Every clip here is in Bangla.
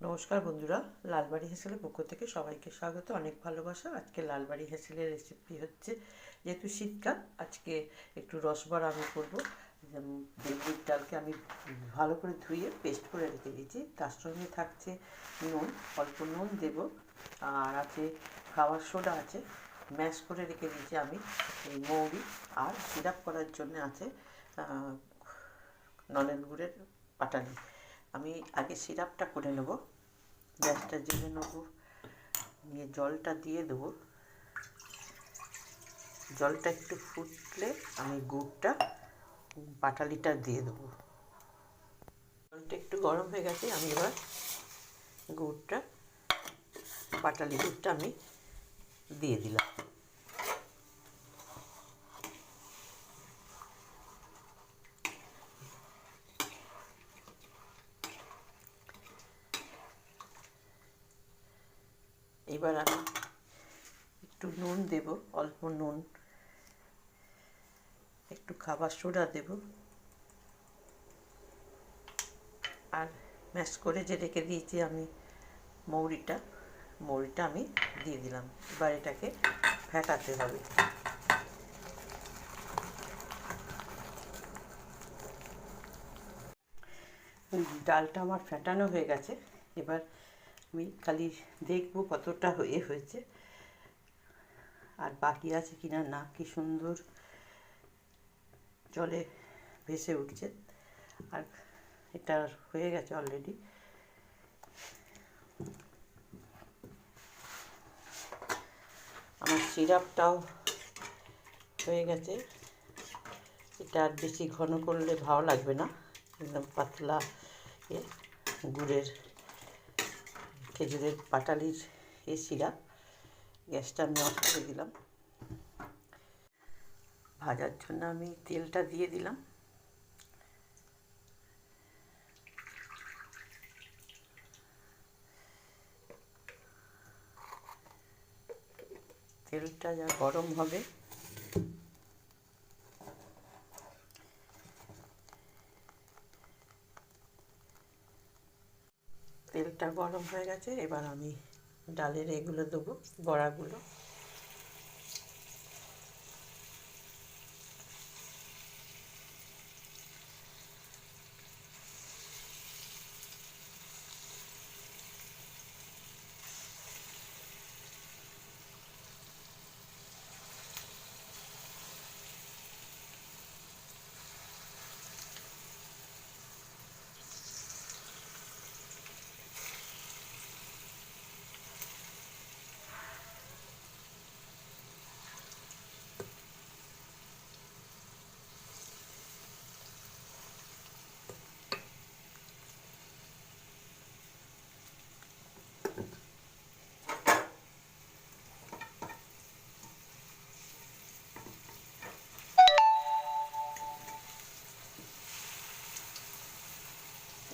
নমস্কার বন্ধুরা, লালবাড়ি হেসেলের পক্ষ থেকে সবাইকে স্বাগত, অনেক ভালোবাসা। আজকে লালবাড়ি হেসেলের রেসিপি হচ্ছে, যেহেতু শীতকাল, আজকে একটু রসবড়া আমি করবো। বেগুন ডালকে আমি ভালো করে ধুয়ে পেস্ট করে রেখে দিয়েছি, তার সঙ্গে থাকছে নুন, অল্প নুন দেব, আর আছে খাওয়ার সোডা আছে, ম্যাশ করে রেখে দিয়েছি আমি এই মৌরি, আর সিরাপ করার জন্য আছে নলেন গুড়ের পাটালি। আমি আগে সিরাপটা করে নেব, গ্যাসটা জ্বেলে নেব, নিয়ে জলটা দিয়ে দেবো। জলটা একটু ফুটলে আমি গুড়টা পাটালিটা দিয়ে দেবো। জলটা একটু গরম হয়ে গেছে, আমি এবার গুড়টা পাটালি গুড়টা আমি দিয়ে দিলাম। এবার আমি একটু নুন দেব, অল্প নুন, একটু খাবার সোডা দেব, আর ম্যাশ করে যে রেখে দিয়েছি আমি মৌরিটা আমি দিয়ে দিলাম। এবার এটাকে ফেটাতে হবে। ডালটা আমার ফেটানো হয়ে গেছে, এবার আমি খালি দেখবো কতটা হয়েছে, আর বাকি আছে কিনা। না, কি সুন্দর জলে ভেসে উঠছে, আর এটা হয়ে গেছে অলরেডি। আমার সিরাপটাও হয়ে গেছে। এটা আর বেশি ঘন করলে ভালো লাগবে না, একদম পাতলা গুড়ের খেজুরের পাটালির সিরাপ। গ্যাসটা আমি অফ করে দিলাম। ভাজার জন্য আমি তেলটা দিয়ে দিলাম। তেলটা যা গরম হবে, তেলটা গরম হয়ে গেছে, এবার আমি ডালের এগুলো দেবো, বড়াগুলো।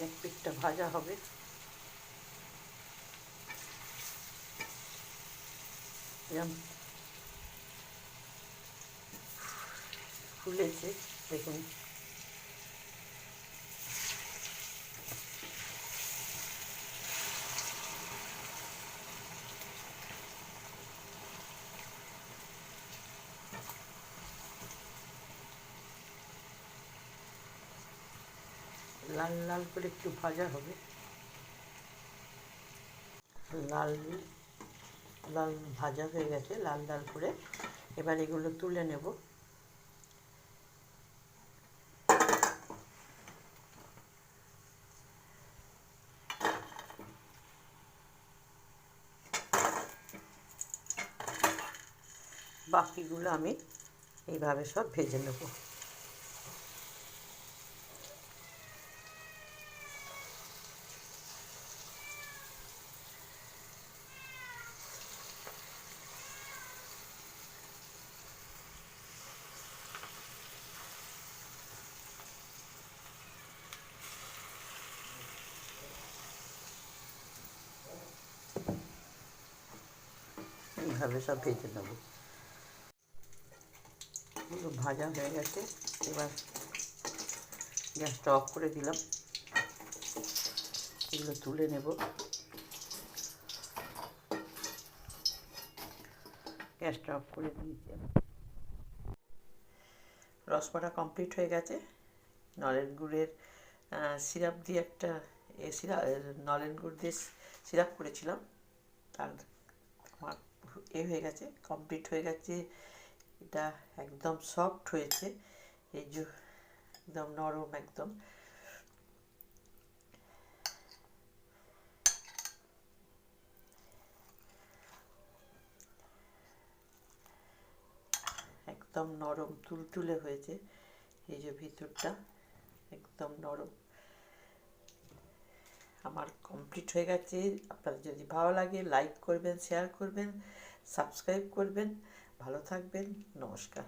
এক পিঠটা ভাজা হবে, এরকম ফুলেছে দেখুন। লাল লাল করে একটু ভাজা হবে, লাল লাল ভাজা হয়ে গেছে লাল লাল করে। এবার এগুলো তুলে নেব। বাকিগুলো আমি এইভাবে সব ভেজে নেব। এইভাবে সব ভেজে নেব। এগুলো ভাজা হয়ে গেছে, এবার গ্যাসটা অফ করে দিলাম। এগুলো তুলে নেব। গ্যাসটা অফ করে দিয়েছি। রসবড়া কমপ্লিট হয়ে গেছে। নলেন গুড়ের সিরাপ দিয়ে একটা নলেন গুড় দিয়ে সিরাপ করেছিলাম, তার আমার হয়ে গেছে, কমপ্লিট হয়ে গেছে। এটা একদম সফট হয়েছে, এই যে একদম নরম, একদম একদম নরম তুলতুলে হয়েছে। এই যে ভিতরটা একদম নরম। আমার কমপ্লিট হয়ে গেছে। আপনাদের যদি ভালো লাগে লাইক করবেন, শেয়ার করবেন, সাবস্ক্রাইব করবেন। ভালো থাকবেন। নমস্কার।